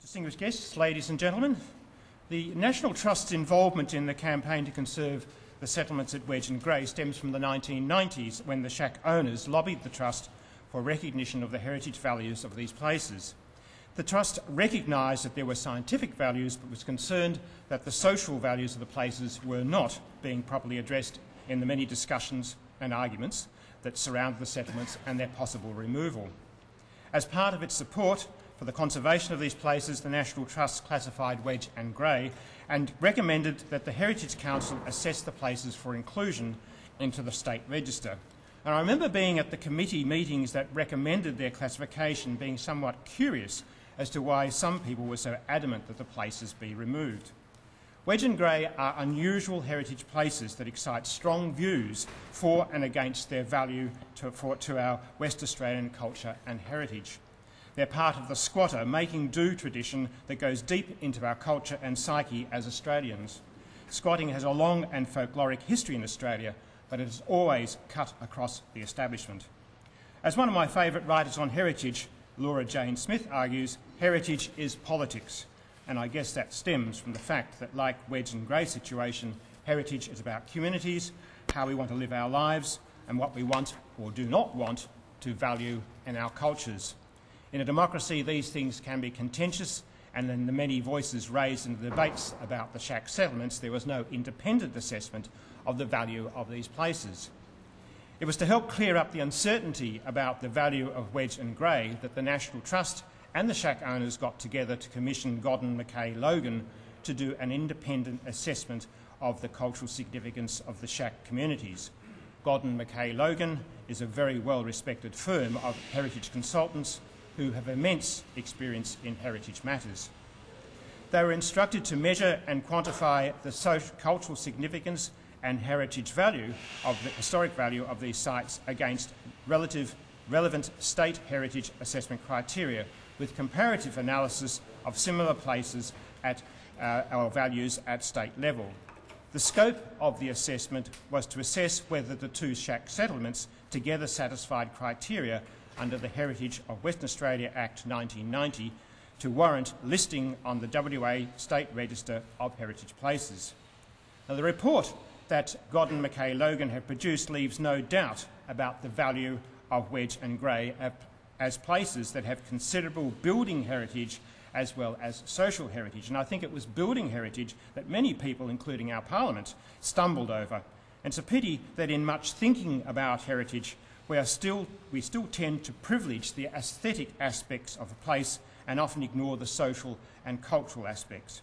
Distinguished guests, ladies and gentlemen, the National Trust's involvement in the campaign to conserve the settlements at Wedge and Grey stems from the 1990s, when the shack owners lobbied the Trust for recognition of the heritage values of these places. The Trust recognised that there were scientific values, but was concerned that the social values of the places were not being properly addressed in the many discussions and arguments that surround the settlements and their possible removal. As part of its support for the conservation of these places, the National Trust classified Wedge and Grey and recommended that the Heritage Council assess the places for inclusion into the State Register. And I remember being at the committee meetings that recommended their classification, being somewhat curious as to why some people were so adamant that the places be removed. Wedge and Grey are unusual heritage places that excite strong views for and against their value to our West Australian culture and heritage. They're part of the squatter making do tradition that goes deep into our culture and psyche as Australians. Squatting has a long and folkloric history in Australia, but it has always cut across the establishment. As one of my favourite writers on heritage, Laura Jane Smith, argues, heritage is politics. And I guess that stems from the fact that, like Wedge and Grey situation, heritage is about communities, how we want to live our lives, and what we want or do not want to value in our cultures. In a democracy, these things can be contentious, and in the many voices raised in the debates about the shack settlements, there was no independent assessment of the value of these places. It was to help clear up the uncertainty about the value of Wedge and Grey that the National Trust and the shack owners got together to commission Godden McKay Logan to do an independent assessment of the cultural significance of the shack communities. Godden McKay Logan is a very well-respected firm of heritage consultants who have immense experience in heritage matters. They were instructed to measure and quantify the cultural significance and heritage value of the historic value of these sites against relevant state heritage assessment criteria, with comparative analysis of similar places at our values at state level. The scope of the assessment was to assess whether the two shack settlements together satisfied criteria under the Heritage of Western Australia Act 1990 to warrant listing on the WA State Register of Heritage Places. Now, the report that Godden McKay Logan have produced leaves no doubt about the value of Wedge and Grey as places that have considerable building heritage as well as social heritage. And I think it was building heritage that many people, including our Parliament, stumbled over. And it's a pity that in much thinking about heritage, we still tend to privilege the aesthetic aspects of a place and often ignore the social and cultural aspects.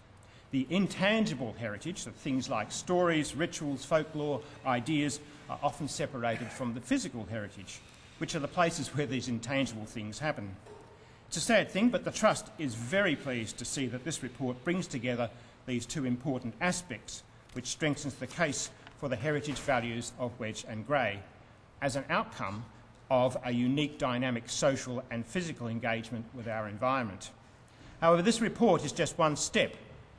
The intangible heritage of things like stories, rituals, folklore, ideas are often separated from the physical heritage, which are the places where these intangible things happen. It's a sad thing, but the Trust is very pleased to see that this report brings together these two important aspects, which strengthens the case for the heritage values of Wedge and Grey as an outcome of a unique dynamic social and physical engagement with our environment. However, this report is just one step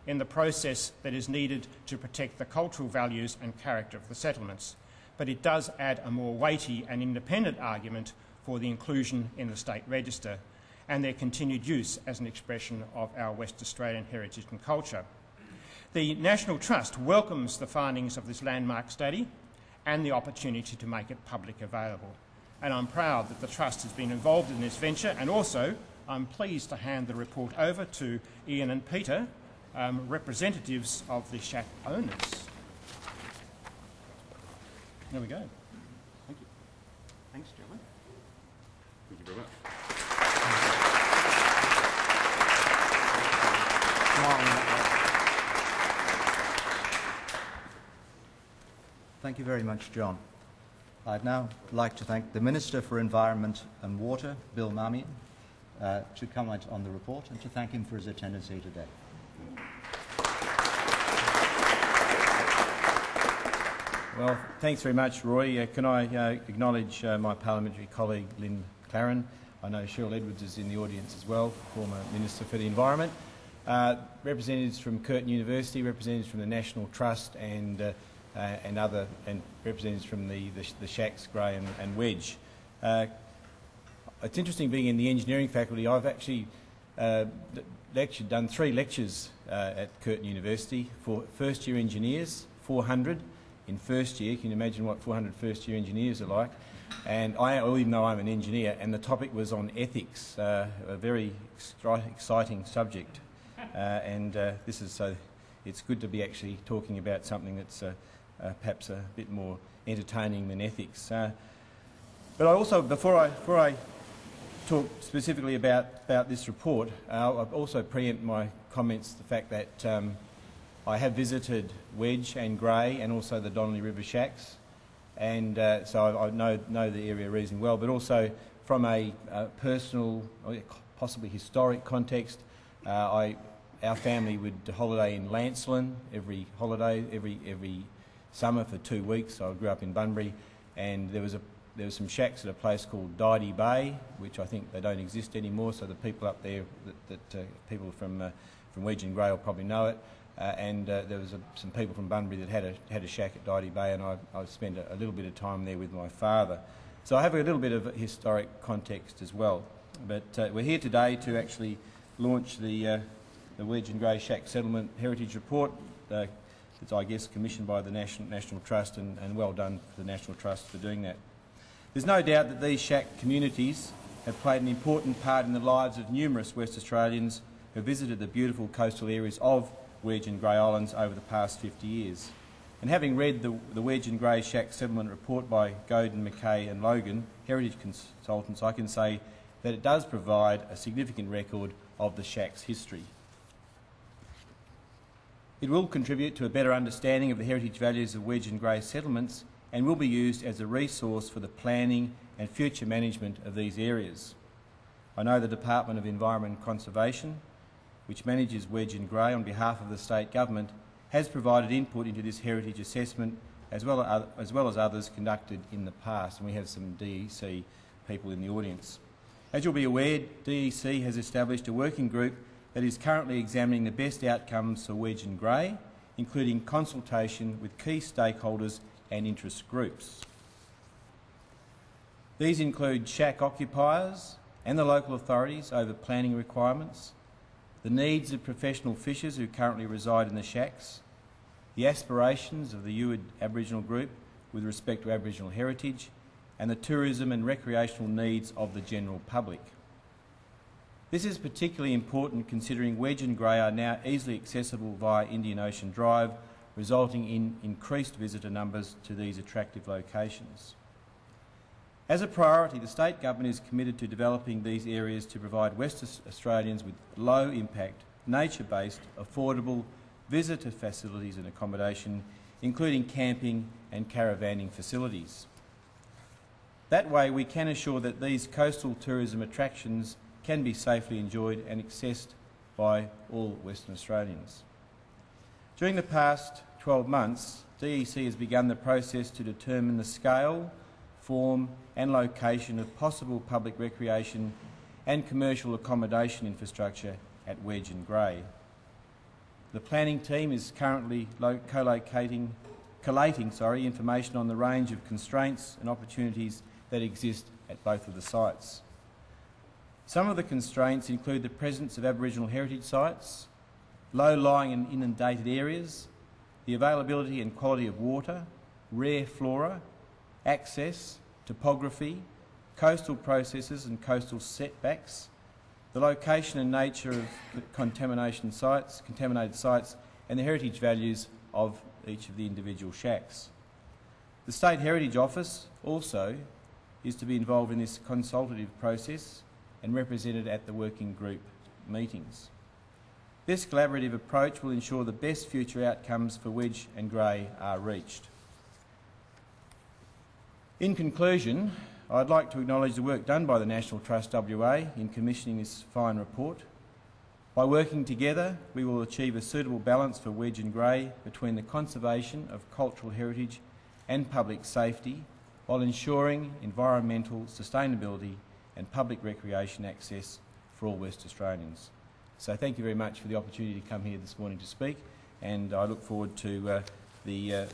in the process that is needed to protect the cultural values and character of the settlements, but it does add a more weighty and independent argument for the inclusion in the State Register and their continued use as an expression of our West Australian heritage and culture. The National Trust welcomes the findings of this landmark study and the opportunity to make it public available. And I'm proud that the Trust has been involved in this venture, and also I'm pleased to hand the report over to Ian and Peter, representatives of the shack owners. There we go. Thank you. Thanks, gentlemen. Thank you very much. Thank you very much, John. I'd now like to thank the Minister for Environment and Water, Bill Marmion, to comment on the report and to thank him for his attendance here today. Well, thanks very much, Roy. Can I acknowledge my parliamentary colleague, Lynn Claren. I know Cheryl Edwards is in the audience as well, former Minister for the Environment. Representatives from Curtin University, representatives from the National Trust and representatives from the shacks, Grey and Wedge. It's interesting being in the engineering faculty. I've actually done 3 lectures at Curtin University for first-year engineers, 400 in first year. Can you imagine what 400 first-year engineers are like? And even though I'm an engineer, and the topic was on ethics, a very exciting subject. So it's good to be actually talking about something that's perhaps a bit more entertaining than ethics. But I also, before I talk specifically about this report, I'll also preempt my comments the fact that I have visited Wedge and Grey and also the Donnelly River Shacks, and so I know the area reasonably well, but also from a personal, possibly historic context. Our family would holiday in Lancelin every summer for 2 weeks. I grew up in Bunbury, and there was some shacks at a place called Didy Bay, which I think they don't exist anymore. So the people up there, people from Wedge and Grey will probably know it. There was some people from Bunbury that had a shack at Didy Bay, and I spent a little bit of time there with my father. So I have a little bit of historic context as well. But we're here today to actually launch the Wedge and Grey Shack Settlement Heritage Report. It's, I guess, commissioned by the National Trust, and well done for the National Trust for doing that. There's no doubt that these shack communities have played an important part in the lives of numerous West Australians who visited the beautiful coastal areas of Wedge and Grey Islands over the past 50 years. And having read the Wedge and Grey Shack Settlement Report by Godden McKay Logan, heritage consultants, I can say that it does provide a significant record of the shack's history. It will contribute to a better understanding of the heritage values of Wedge and Grey settlements, and will be used as a resource for the planning and future management of these areas. I know the Department of Environment and Conservation, which manages Wedge and Grey on behalf of the state government, has provided input into this heritage assessment as well as others conducted in the past, and we have some DEC people in the audience. As you'll be aware, DEC has established a working group that is currently examining the best outcomes for Wedge and Grey, including consultation with key stakeholders and interest groups. These include shack occupiers and the local authorities over planning requirements, the needs of professional fishers who currently reside in the shacks, the aspirations of the Uid Aboriginal group with respect to Aboriginal heritage, and the tourism and recreational needs of the general public. This is particularly important considering Wedge and Grey are now easily accessible via Indian Ocean Drive, resulting in increased visitor numbers to these attractive locations. As a priority, the state government is committed to developing these areas to provide West Australians with low-impact, nature-based, affordable visitor facilities and accommodation, including camping and caravanning facilities. That way, we can assure that these coastal tourism attractions can be safely enjoyed and accessed by all Western Australians. During the past 12 months, DEC has begun the process to determine the scale, form and location of possible public recreation and commercial accommodation infrastructure at Wedge and Grey. The planning team is currently collating information on the range of constraints and opportunities that exist at both of the sites. Some of the constraints include the presence of Aboriginal heritage sites, low-lying and inundated areas, the availability and quality of water, rare flora, access, topography, coastal processes and coastal setbacks, the location and nature of contaminated sites, and the heritage values of each of the individual shacks. The State Heritage Office also is to be involved in this consultative process and represented at the working group meetings. This collaborative approach will ensure the best future outcomes for Wedge and Grey are reached. In conclusion, I'd like to acknowledge the work done by the National Trust WA in commissioning this fine report. By working together, we will achieve a suitable balance for Wedge and Grey between the conservation of cultural heritage and public safety, while ensuring environmental sustainability and public recreation access for all West Australians. So thank you very much for the opportunity to come here this morning to speak, and I look forward to the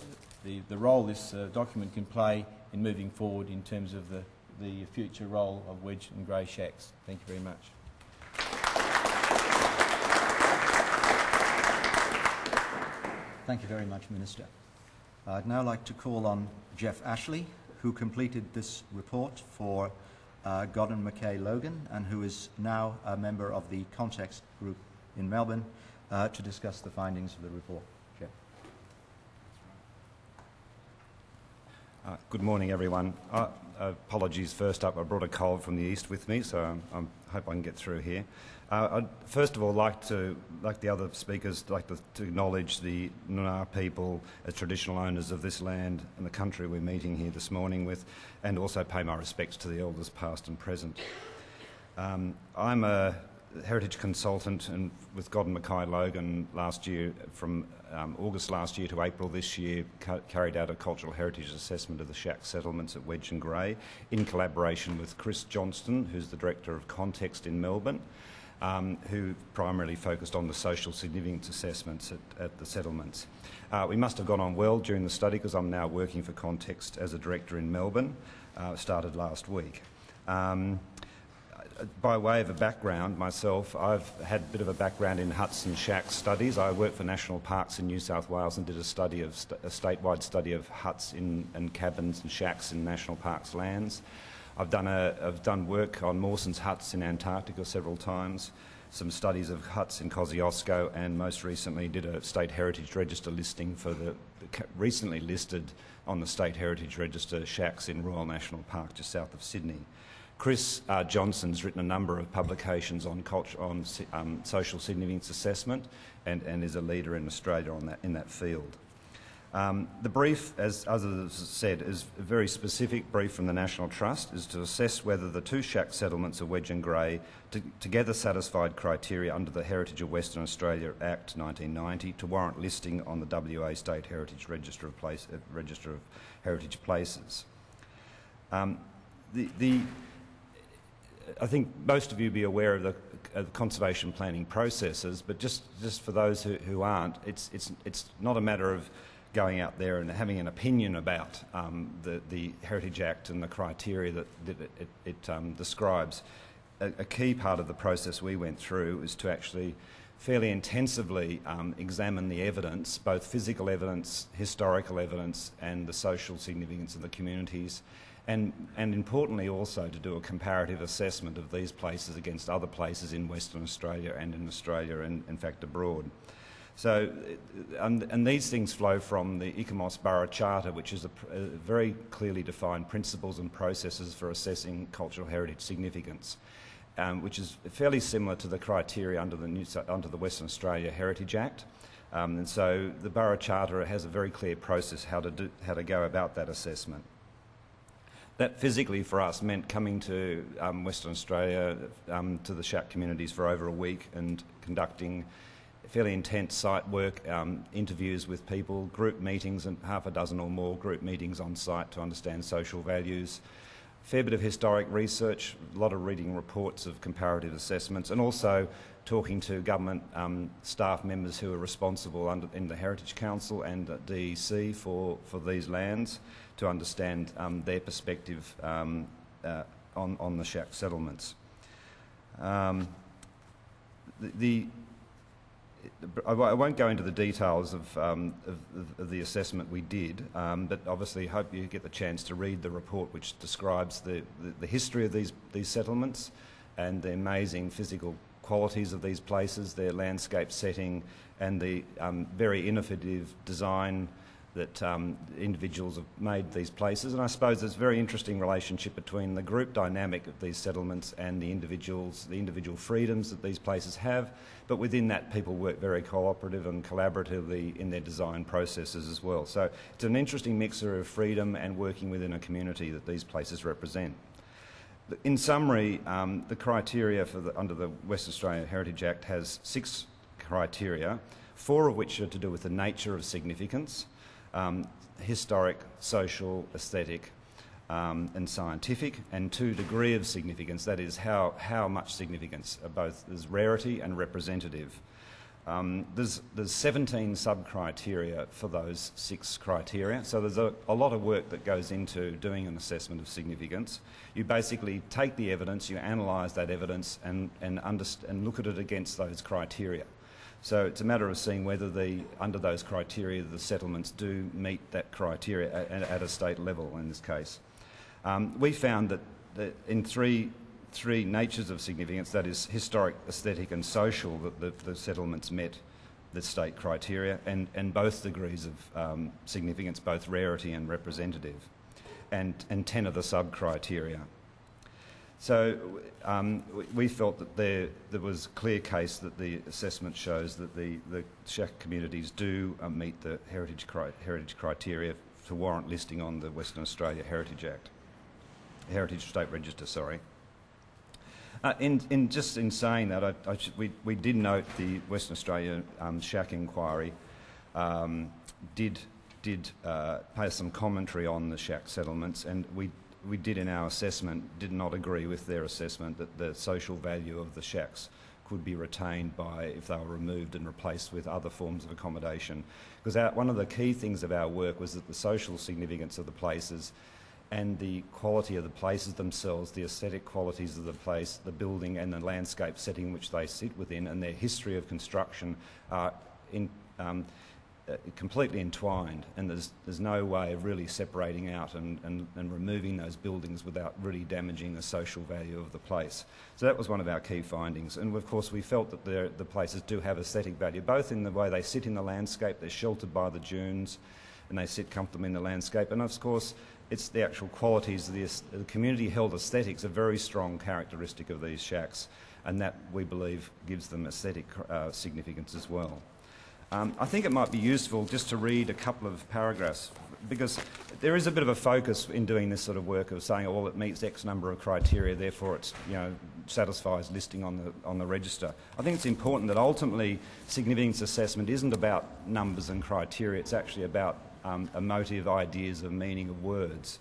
role this document can play in moving forward in terms of the future role of Wedge and Grey shacks. Thank you very much. Thank you very much, Minister. I'd now like to call on Geoff Ashley, who completed this report for Godden McKay Logan and who is now a member of the Context Group in Melbourne, to discuss the findings of the report. Geoff. Good morning, everyone. Apologies first up, I brought a cold from the east with me, so I hope I can get through here. I'd first of all like the other speakers, to acknowledge the Noongar people as traditional owners of this land and the country we're meeting here this morning with, and also pay my respects to the elders past and present. I'm a heritage consultant and with Godden McKay Logan last year, from August last year to April this year, carried out a cultural heritage assessment of the shack settlements at Wedge and Grey in collaboration with Chris Johnston, who's the Director of Context in Melbourne, who primarily focused on the social significance assessments at the settlements. We must have gone on well during the study because I'm now working for Context as a Director in Melbourne, started last week. By way of a background, myself, I've had a bit of a background in huts and shack studies. I worked for National Parks in New South Wales and did a statewide study of huts and cabins and shacks in National Parks lands. I've done work on Mawson's huts in Antarctica several times, some studies of huts in Kosciuszko, and most recently did a State Heritage Register listing for the recently listed on the State Heritage Register shacks in Royal National Park just south of Sydney. Chris Johnson's written a number of publications on social significance assessment and is a leader in Australia in that field. The brief, as others said, is a very specific brief from the National Trust, is to assess whether the two shack settlements of Wedge and Grey together satisfied criteria under the Heritage of Western Australia Act 1990 to warrant listing on the WA State Heritage Register of Heritage Places. I think most of you will be aware of the conservation planning processes, but just for those who aren't, it's not a matter of going out there and having an opinion about the Heritage Act and the criteria that it describes. A key part of the process we went through is to actually fairly intensively examine the evidence, both physical evidence, historical evidence, and the social significance of the communities, and importantly also to do a comparative assessment of these places against other places in Western Australia and in Australia and in fact abroad. So, and these things flow from the Icamos Borough Charter, which is a very clearly defined principles and processes for assessing cultural heritage significance, which is fairly similar to the criteria under the Western Australia Heritage Act. And so the Borough Charter has a very clear process how to go about that assessment. That physically for us meant coming to Western Australia, to the shack communities for over a week and conducting fairly intense site work, interviews with people, group meetings, and half a dozen or more group meetings on site to understand social values. Fair bit of historic research, a lot of reading reports of comparative assessments, and also talking to government staff members who are responsible in the Heritage Council and DEC for these lands to understand their perspective on the shack settlements. I won't go into the details of the assessment we did, but obviously hope you get the chance to read the report which describes the history of these settlements and the amazing physical qualities of these places, their landscape setting, and the very innovative design that individuals have made these places. And I suppose there's a very interesting relationship between the group dynamic of these settlements and the individual freedoms that these places have, but within that people work very cooperative and collaboratively in their design processes as well. So it's an interesting mixture of freedom and working within a community that these places represent. In summary, the criteria under the Western Australia Heritage Act has 6 criteria, 4 of which are to do with the nature of significance, historic, social, aesthetic, and scientific, and 2 degree of significance, that is how much significance, both as rarity and representative. There's 17 sub-criteria for those 6 criteria, so there's a lot of work that goes into doing an assessment of significance. You basically take the evidence, you analyse that evidence and look at it against those criteria. So it's a matter of seeing whether under those criteria the settlements do meet that criteria at a state level in this case. We found that in three natures of significance, that is historic, aesthetic and social, that the settlements met the state criteria, and both degrees of significance, both rarity and representative, and 10 of the sub-criteria. So we felt that there was a clear case that the assessment shows that the shack communities do meet the heritage criteria to warrant listing on the Western Australia Heritage State Register, sorry. In saying that, we did note the Western Australia shack inquiry did pay some commentary on the shack settlements, and we did in our assessment did not agree with their assessment that the social value of the shacks could be retained if they were removed and replaced with other forms of accommodation. Because one of the key things of our work was that the social significance of the places and the quality of the places themselves, the aesthetic qualities of the place, the building and the landscape setting which they sit within, and their history of construction are completely entwined, and there's no way of really separating out and removing those buildings without really damaging the social value of the place. So that was one of our key findings, and of course we felt that the places do have aesthetic value, both in the way they sit in the landscape, they're sheltered by the dunes, and they sit comfortably in the landscape, and of course it's the actual qualities of the community-held aesthetics, a very strong characteristic of these shacks, and that we believe gives them aesthetic significance as well. I think it might be useful just to read a couple of paragraphs, because there is a bit of a focus in doing this sort of work of saying, oh, well, it meets X number of criteria, therefore it's, satisfies listing on the register. I think it's important that ultimately significance assessment isn't about numbers and criteria, it's actually about emotive ideas of meaning of words.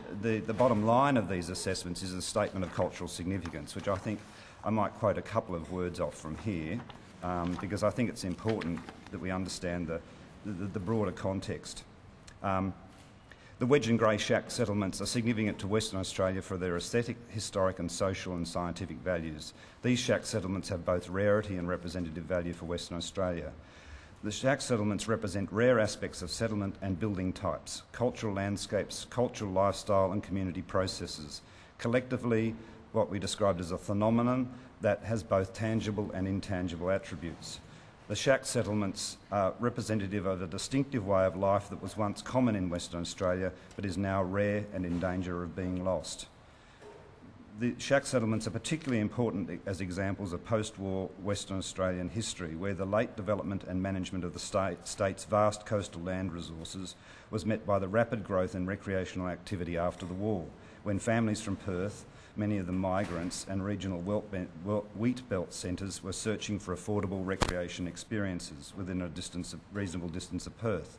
The bottom line of these assessments is a statement of cultural significance, which I think I might quote a couple of words off from here, because I think it's important that we understand the broader context. The Wedge and Grey shack settlements are significant to Western Australia for their aesthetic, historic and social and scientific values. These shack settlements have both rarity and representative value for Western Australia. The shack settlements represent rare aspects of settlement and building types, cultural landscapes, cultural lifestyle and community processes. Collectively, what we described as a phenomenon that has both tangible and intangible attributes. The shack settlements are representative of a distinctive way of life that was once common in Western Australia but is now rare and in danger of being lost. The shack settlements are particularly important as examples of post-war Western Australian history, where the late development and management of the state's vast coastal land resources was met by the rapid growth in recreational activity after the war, when families from Perth, many of them migrants, and regional wheat belt centres were searching for affordable recreation experiences within a reasonable distance of Perth.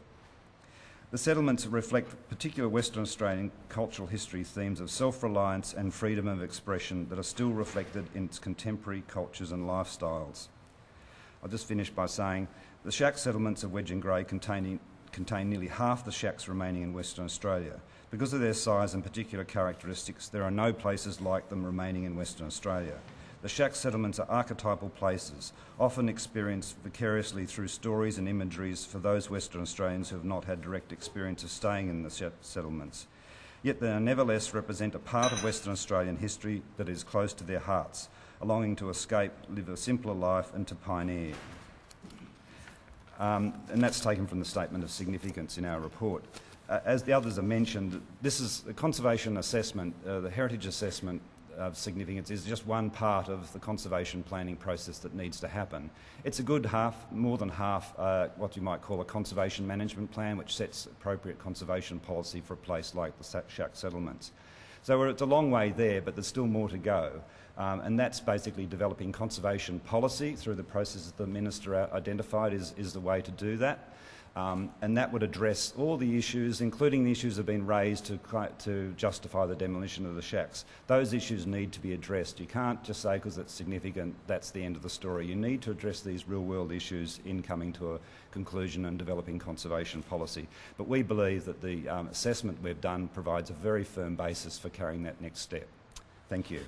The settlements reflect particular Western Australian cultural history themes of self-reliance and freedom of expression that are still reflected in its contemporary cultures and lifestyles. I'll just finish by saying the shack settlements of Wedge and Grey contain nearly half the shacks remaining in Western Australia. Because of their size and particular characteristics, there are no places like them remaining in Western Australia. The shack settlements are archetypal places, often experienced vicariously through stories and imageries for those Western Australians who have not had direct experience of staying in the shack settlements. Yet they nevertheless represent a part of Western Australian history that is close to their hearts, a longing to escape, live a simpler life and to pioneer. And that's taken from the statement of significance in our report. As the others have mentioned, this is the conservation assessment, the heritage assessment of significance is just one part of the conservation planning process that needs to happen. It's a good more than half, what you might call a conservation management plan, which sets appropriate conservation policy for a place like the shack settlements. So it's a long way there, but there's still more to go. And that's basically developing conservation policy through the process that the Minister identified is the way to do that. And that would address all the issues, including the issues that have been raised to justify the demolition of the shacks. Those issues need to be addressed. You can't just say because it's significant, that's the end of the story. You need to address these real-world issues in coming to a conclusion and developing conservation policy. But we believe that the assessment we've done provides a very firm basis for carrying that next step. Thank you.